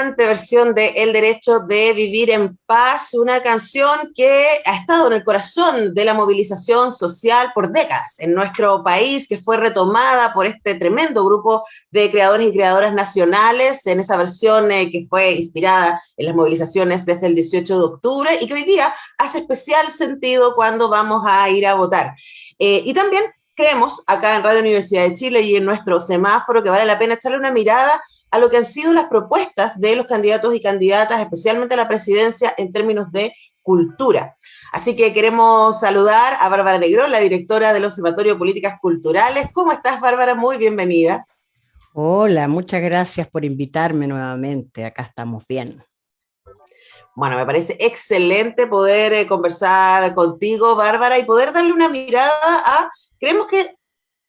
interesante versión de El Derecho de Vivir en Paz, una canción que ha estado en el corazón de la movilización social por décadas en nuestro país, que fue retomada por este tremendo grupo de creadores y creadoras nacionales en esa versión que fue inspirada en las movilizaciones desde el 18 de octubre y que hoy día hace especial sentido cuando vamos a ir a votar. Y también creemos acá en Radio Universidad de Chile y en nuestro semáforo que vale la pena echarle una mirada a lo que han sido las propuestas de los candidatos y candidatas, especialmente a la presidencia en términos de cultura. Así que queremos saludar a Bárbara Negrón, la directora del Observatorio de Políticas Culturales. ¿Cómo estás, Bárbara? Muy bienvenida. Hola, muchas gracias por invitarme nuevamente. Acá estamos bien. Bueno, me parece excelente poder conversar contigo, Bárbara, y poder darle una mirada a, creemos que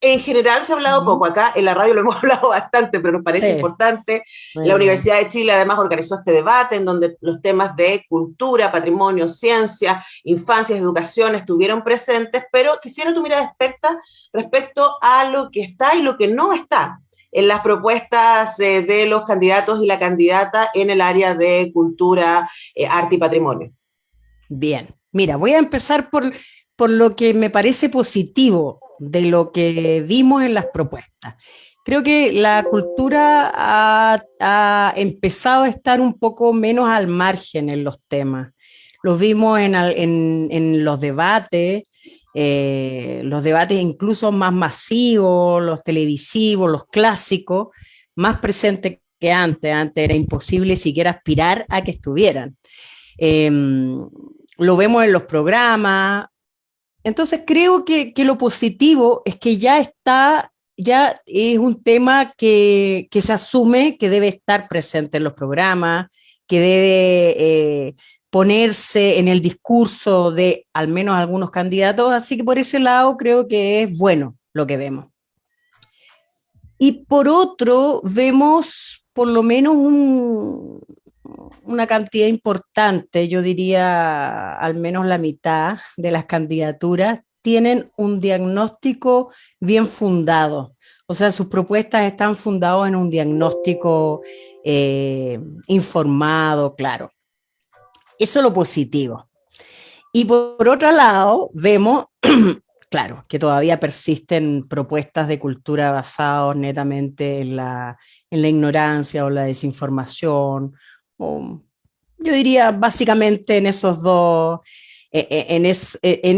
en general se ha hablado poco, acá en la radio lo hemos hablado bastante, pero nos parece Sí, importante. muy La bien. Universidad de Chile además organizó este debate en donde los temas de cultura, patrimonio, ciencia, infancia, educación estuvieron presentes, pero quisiera tu mirada experta respecto a lo que está y lo que no está en las propuestas de los candidatos y la candidata en el área de cultura, arte y patrimonio. Bien. Mira, voy a empezar por lo que me parece positivo de lo que vimos en las propuestas. Creo que la cultura ha empezado a estar un poco menos al margen en los temas. Lo vimos en los debates incluso más masivos, los televisivos, los clásicos, más presentes que antes. Antes era imposible siquiera aspirar a que estuvieran. Eh, lo vemos en los programas. Entonces creo que lo positivo es que ya es un tema que se asume que debe estar presente en los programas, que debe ponerse en el discurso de al menos algunos candidatos, así que por ese lado creo que es bueno lo que vemos. Y por otro, vemos por lo menos una cantidad importante, yo diría al menos la mitad de las candidaturas, tienen un diagnóstico bien fundado. O sea, sus propuestas están fundadas en un diagnóstico informado, claro. Eso es lo positivo. Y por otro lado, vemos, claro, que todavía persisten propuestas de cultura basadas netamente en la ignorancia o la desinformación, o yo diría básicamente en esos dos, en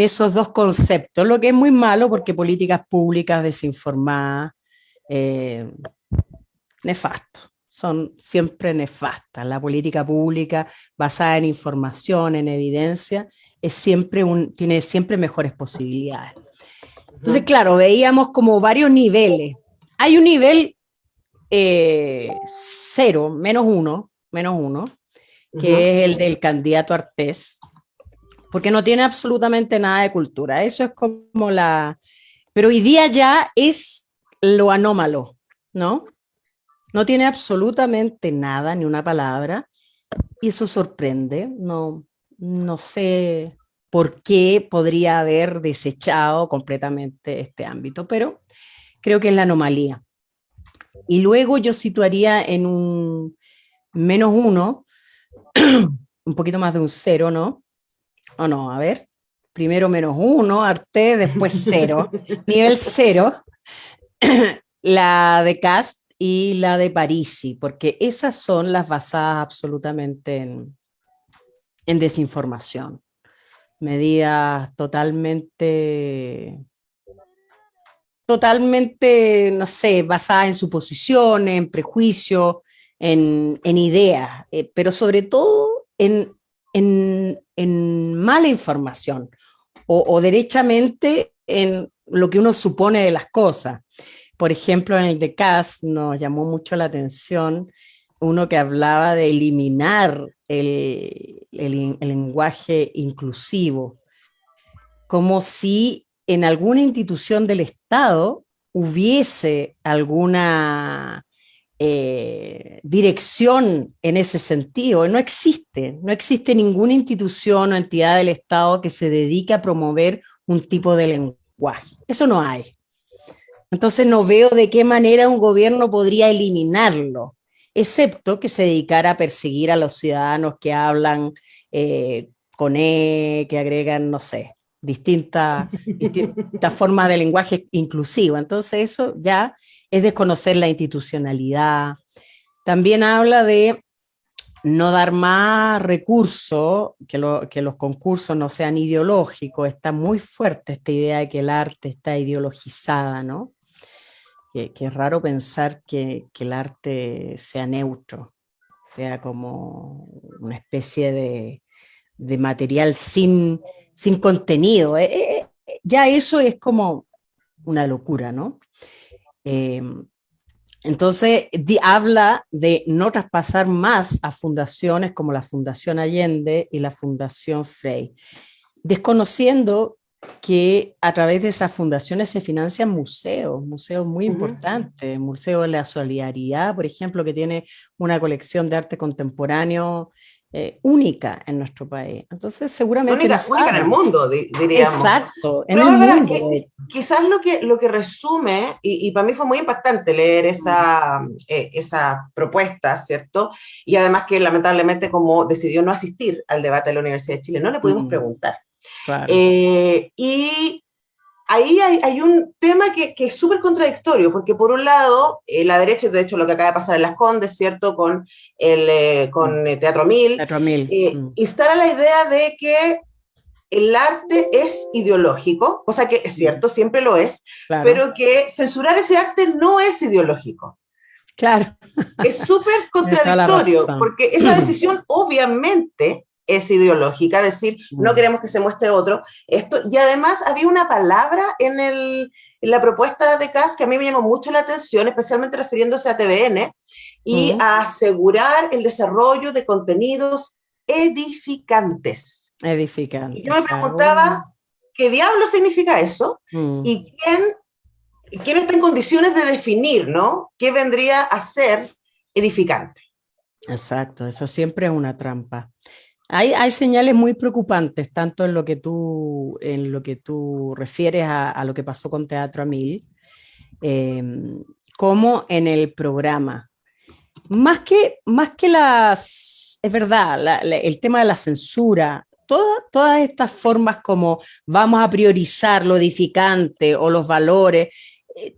esos dos conceptos, lo que es muy malo porque políticas públicas desinformadas, eh, nefastas, son siempre nefastas. La política pública basada en información, en evidencia, tiene siempre mejores posibilidades. Entonces, claro, veíamos como varios niveles. Hay un nivel cero, menos uno, que es el del candidato Artés, porque no tiene absolutamente nada de cultura. Eso es como la... Pero hoy día ya es lo anómalo, ¿no? No tiene absolutamente nada, ni una palabra, y eso sorprende. No sé por qué podría haber desechado completamente este ámbito, pero creo que es la anomalía. Y luego yo situaría en un menos uno, un poquito más de un cero, ¿no? O no, a ver, primero menos uno, Arte, después cero, nivel cero, la de Cast y la de Parisi, porque esas son las basadas absolutamente en desinformación, medidas totalmente, no sé, basadas en suposiciones, en prejuicios, en ideas, pero sobre todo en mala información o derechamente en lo que uno supone de las cosas. Por ejemplo, en el de CAS nos llamó mucho la atención uno que hablaba de eliminar el lenguaje inclusivo, como si en alguna institución del Estado hubiese alguna dirección en ese sentido. No existe ninguna institución o entidad del Estado que se dedique a promover un tipo de lenguaje. Eso no hay. Entonces no veo de qué manera un gobierno podría eliminarlo. excepto que se dedicara a perseguir a los ciudadanos que hablan con E, que agregan, no sé, distintas formas de lenguaje inclusivo. Entonces eso ya es desconocer la institucionalidad. También habla de no dar más recursos, que los concursos no sean ideológicos. Está muy fuerte esta idea de que el arte está ideologizada, ¿no? Que es raro pensar que el arte sea neutro, sea como una especie de material sin contenido. Ya eso es como una locura, ¿no? Entonces, habla de no traspasar más a fundaciones como la Fundación Allende y la Fundación Frey, desconociendo que a través de esas fundaciones se financian museos muy importantes, Museo de la Solidaridad, por ejemplo, que tiene una colección de arte contemporáneo única en nuestro país. Entonces, seguramente única en el mundo, diríamos. Exacto, en Pero el Bárbara, mundo. quizás lo que resume, y para mí fue muy impactante leer esa propuesta, ¿cierto? Y además que lamentablemente como decidió no asistir al debate de la Universidad de Chile, no le pudimos preguntar. Claro. Y ahí hay un tema que es súper contradictorio, porque por un lado, la derecha, de hecho lo que acaba de pasar en Las Condes, ¿cierto? Con Teatro Mil, Teatro Mil. instala la idea de que el arte es ideológico, cosa que es cierto, siempre lo es, claro, pero que censurar ese arte no es ideológico. Claro. Es súper contradictorio, porque esa decisión obviamente es ideológica, decir, no queremos que se muestre otro. Y además había una palabra en la propuesta de Kass que a mí me llamó mucho la atención, especialmente refiriéndose a TVN, y a asegurar el desarrollo de contenidos edificantes. Edificante. Y yo me preguntaba, ¿qué diablo significa eso? ¿Y quién está en condiciones de definir, ¿no? ¿Qué vendría a ser edificante? Exacto, eso siempre es una trampa. Hay señales muy preocupantes, tanto en lo que tú refieres a lo que pasó con Teatro a Mil, como en el programa. Más que es verdad, el tema de la censura, todas estas formas como vamos a priorizar lo edificante o los valores,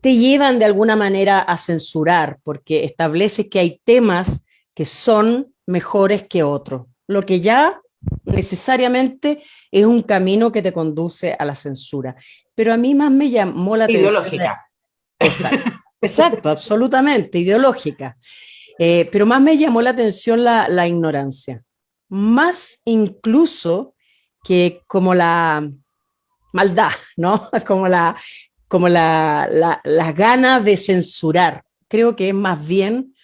te llevan de alguna manera a censurar, porque estableces que hay temas que son mejores que otros, lo que ya necesariamente es un camino que te conduce a la censura. Pero a mí más me llamó la atención. Ideológica. Exacto, absolutamente, ideológica. Pero más me llamó la atención la ignorancia, más incluso que como la maldad, ¿no? Como las ganas de censurar. Creo que es más bien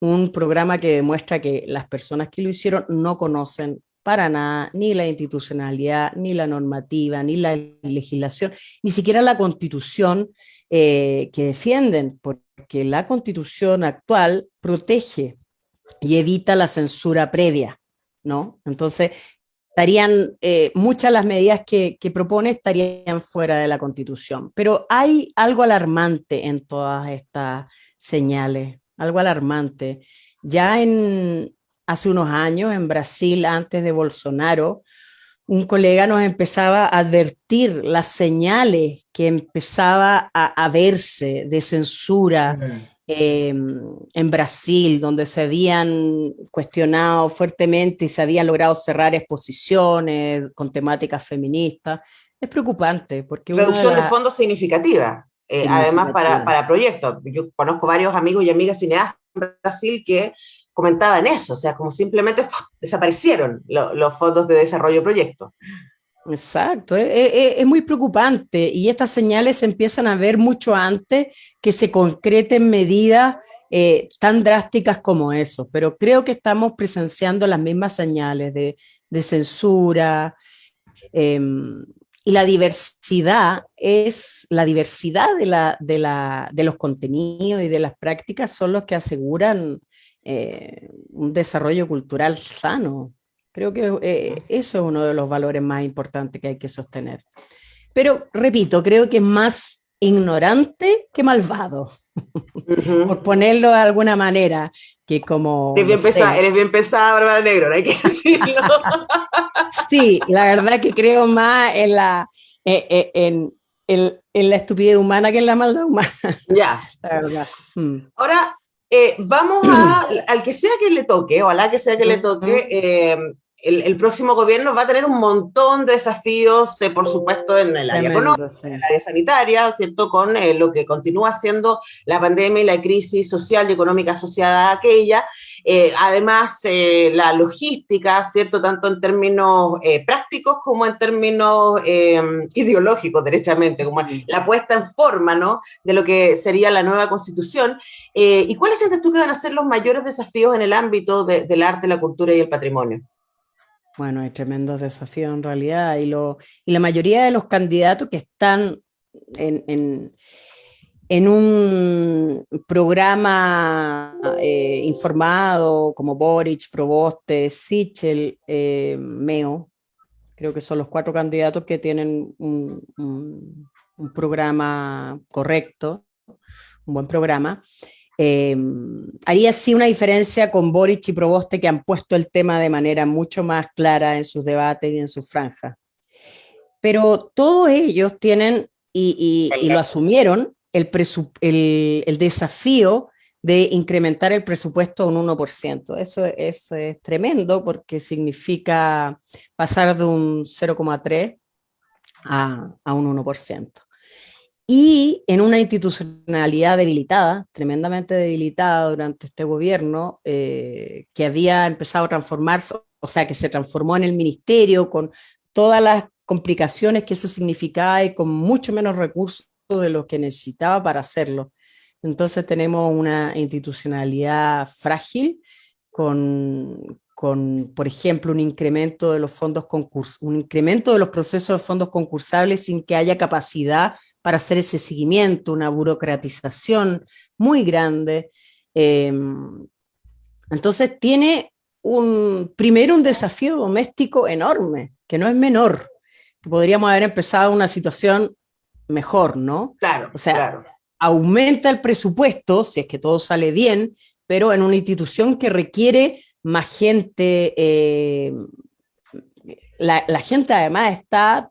un programa que demuestra que las personas que lo hicieron no conocen para nada ni la institucionalidad, ni la normativa, ni la legislación, ni siquiera la Constitución que defienden, porque la Constitución actual protege y evita la censura previa, ¿no? Entonces, muchas de las medidas que propone estarían fuera de la Constitución, pero hay algo alarmante en todas estas señales, algo alarmante. Ya hace unos años en Brasil, antes de Bolsonaro, un colega nos empezaba a advertir las señales que empezaba a verse de censura en Brasil, donde se habían cuestionado fuertemente y se habían logrado cerrar exposiciones con temáticas feministas. Es preocupante porque reducción de fondos significativa, además para proyectos. Yo conozco varios amigos y amigas cineastas en Brasil que comentaban eso, o sea, como simplemente desaparecieron los fondos de desarrollo de proyectos. Exacto, es muy preocupante y estas señales se empiezan a ver mucho antes que se concreten medidas tan drásticas como eso, pero creo que estamos presenciando las mismas señales de censura y la diversidad de los contenidos y de las prácticas son los que aseguran un desarrollo cultural sano. Creo que eso es uno de los valores más importantes que hay que sostener. Pero, repito, creo que es más ignorante que malvado, por ponerlo de alguna manera, que como, Eres no bien pesada, sé, eres bien pesada, Bárbara Negro, hay que decirlo. sí, la verdad que creo más en en la estupidez humana que en la maldad humana, Ya. la verdad. Mm. Ahora, vamos al que sea que le toque, o a la que sea que le toque, el próximo gobierno va a tener un montón de desafíos, por supuesto, en el área económica, Tremendo, sí. en el área sanitaria, ¿cierto? Con lo que continúa siendo la pandemia y la crisis social y económica asociada a aquella. Además, la logística, ¿cierto? Tanto en términos prácticos como en términos ideológicos, derechamente, como la puesta en forma, ¿no? De lo que sería la nueva constitución. ¿Y cuáles sientes tú que van a ser los mayores desafíos en el ámbito del arte, la cultura y el patrimonio? Bueno, hay tremendos desafíos en realidad y la mayoría de los candidatos que están en, en, en un programa informado como Boric, Proboste, Sichel, Meo, creo que son los 4 candidatos que tienen un programa correcto, un buen programa. Eh, Haría sí una diferencia con Boric y Proboste, que han puesto el tema de manera mucho más clara en sus debates y en sus franjas. Pero todos ellos tienen, y lo asumieron, el desafío de incrementar el presupuesto a un 1%. Eso es tremendo porque significa pasar de un 0,3 a un 1%. Y en una institucionalidad debilitada, tremendamente debilitada durante este gobierno, que había empezado a transformarse, o sea, que se transformó en el ministerio con todas las complicaciones que eso significaba y con mucho menos recursos de los que necesitaba para hacerlo. Entonces tenemos una institucionalidad frágil por ejemplo, un incremento de los fondos un incremento de los procesos de fondos concursables sin que haya capacidad para hacer ese seguimiento, una burocratización muy grande. Eh, entonces tiene primero un desafío doméstico enorme, que no es menor, que podríamos haber empezado una situación mejor, ¿no? Claro, O sea, claro. aumenta el presupuesto, si es que todo sale bien, pero en una institución que requiere más gente, la gente además está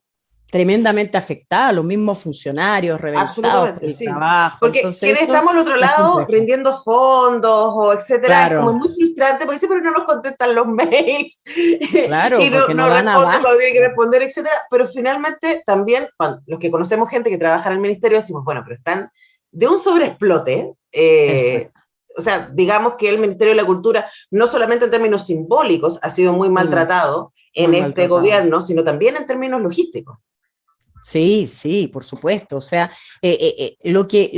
tremendamente afectada, los mismos funcionarios reventados por Absolutamente, el sí. trabajo, Porque entonces quienes eso estamos al otro es lado complejo. rindiendo fondos o etcétera, es como Claro, muy frustrante porque siempre no nos contestan los mails y claro, no, porque no no dan responden cuando tienen que abasto. responder, etcétera. Pero finalmente también, los que conocemos gente que trabaja en el ministerio, decimos, bueno, pero están de un sobreexplote. Exacto, O sea, digamos que el Ministerio de la Cultura, no solamente en términos simbólicos, ha sido muy maltratado en muy este maltratado. gobierno, sino también en términos logísticos. Sí, sí, por supuesto. O sea, lo que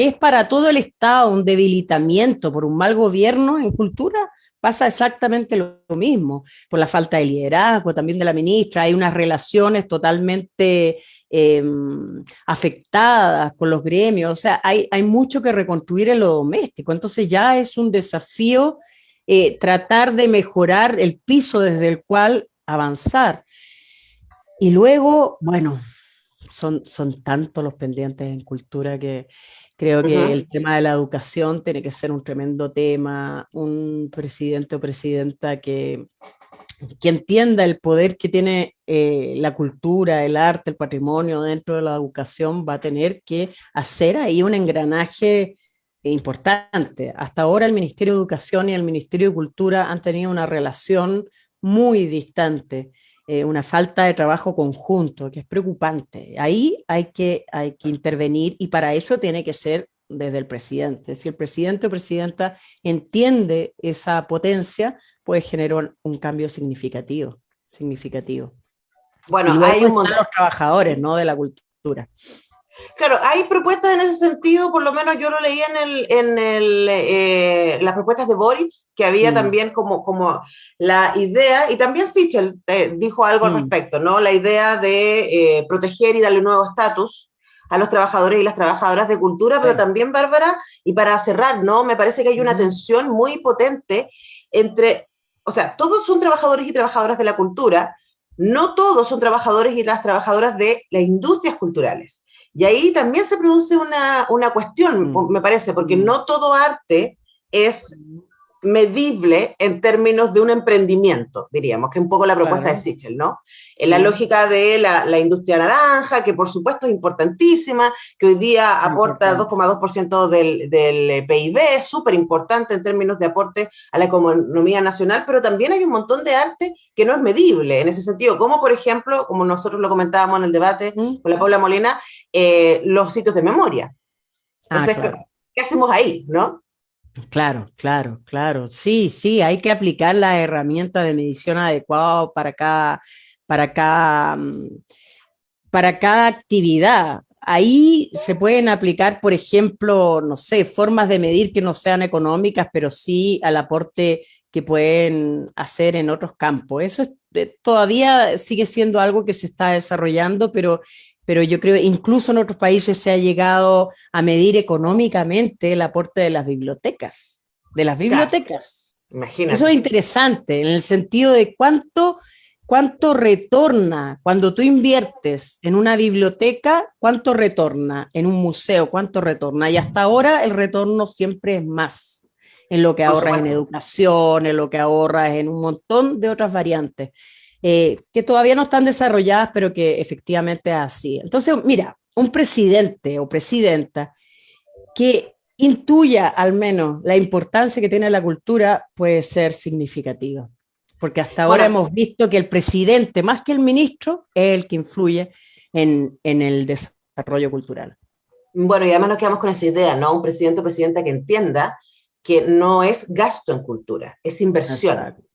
es para todo el Estado un debilitamiento por un mal gobierno en cultura, pasa exactamente lo mismo, por la falta de liderazgo también de la ministra. Hay unas relaciones totalmente eh, afectadas con los gremios. O sea, hay mucho que reconstruir en lo doméstico. Entonces ya es un desafío tratar de mejorar el piso desde el cual avanzar. Y luego, bueno, son tantos los pendientes en cultura que creo Uh que -huh. el tema de la educación tiene que ser un tremendo tema, un presidente o presidenta que entienda el poder que tiene la cultura, el arte, el patrimonio dentro de la educación, va a tener que hacer ahí un engranaje importante. Hasta ahora el Ministerio de Educación y el Ministerio de Cultura han tenido una relación muy distante, una falta de trabajo conjunto que es preocupante. Ahí hay que intervenir y para eso tiene que ser desde el presidente. Si el presidente o presidenta entiende esa potencia, puede generar un cambio significativo, significativo. Y Bueno, hay luego un están montón. los trabajadores, ¿no? De la cultura. Claro, hay propuestas en ese sentido, por lo menos yo lo leí las propuestas de Boric, que había Mm, también como la idea, y también Sichel dijo algo al mm, respecto, ¿no? La idea de proteger y darle nuevo estatus a los trabajadores y las trabajadoras de cultura, pero sí. también, Bárbara, y para cerrar, ¿no? Me parece que hay una Mm, tensión muy potente entre, o sea, todos son trabajadores y trabajadoras de la cultura, no todos son trabajadores y las trabajadoras de las industrias culturales. Y ahí también se produce una cuestión, me parece, porque no todo arte es medible en términos de un emprendimiento, diríamos, que es un poco la propuesta de Claro. Sichel, ¿no? En la lógica de la industria naranja, que por supuesto es importantísima, que hoy día aporta Importante. 2,2% del PIB, es súper importante en términos de aporte a la economía nacional, pero también hay un montón de arte que no es medible en ese sentido, como por ejemplo, como nosotros lo comentábamos en el debate con la Paula Molina, los sitios de memoria. Ah, Entonces, claro. ¿qué hacemos ahí, no? Claro, claro, claro. Sí, sí, hay que aplicar la herramienta de medición adecuada para cada, para cada actividad. Ahí se pueden aplicar, por ejemplo, no sé, formas de medir que no sean económicas, pero sí al aporte que pueden hacer en otros campos. Eso todavía sigue siendo algo que se está desarrollando, pero yo creo que incluso en otros países se ha llegado a medir económicamente el aporte de las bibliotecas. De las Claro, bibliotecas. Eso imagínate. es interesante en el sentido de cuánto retorna cuando tú inviertes en una biblioteca, cuánto retorna en un museo, cuánto retorna. Y hasta ahora el retorno siempre es más en lo que Por ahorras en supuesto. educación, en lo que ahorras en un montón de otras variantes, que todavía no están desarrolladas, pero que efectivamente es así. Entonces, mira, un presidente o presidenta que intuya al menos la importancia que tiene la cultura puede ser significativa. Porque hasta ahora Bueno, hemos visto que el presidente, más que el ministro, es el que influye en el desarrollo cultural. bueno, y además nos quedamos con esa idea, ¿no? Un presidente o presidenta que entienda que no es gasto en cultura, es inversión. Exacto, exacto.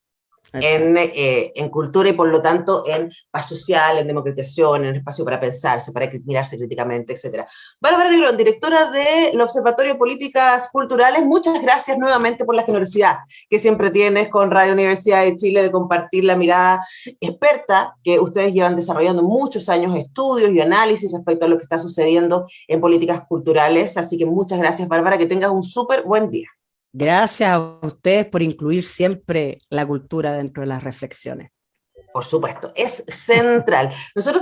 En cultura y por lo tanto en paz social, en democratización, en espacio para pensarse, para mirarse críticamente, etc. Bárbara Negrón, directora del Observatorio de Políticas Culturales, muchas gracias nuevamente por la generosidad que siempre tienes con Radio Universidad de Chile de compartir la mirada experta que ustedes llevan desarrollando muchos años estudios y análisis respecto a lo que está sucediendo en políticas culturales. Así que muchas gracias, Bárbara, que tengas un súper buen día. Gracias a ustedes por incluir siempre la cultura dentro de las reflexiones. Por supuesto, es central. Nosotros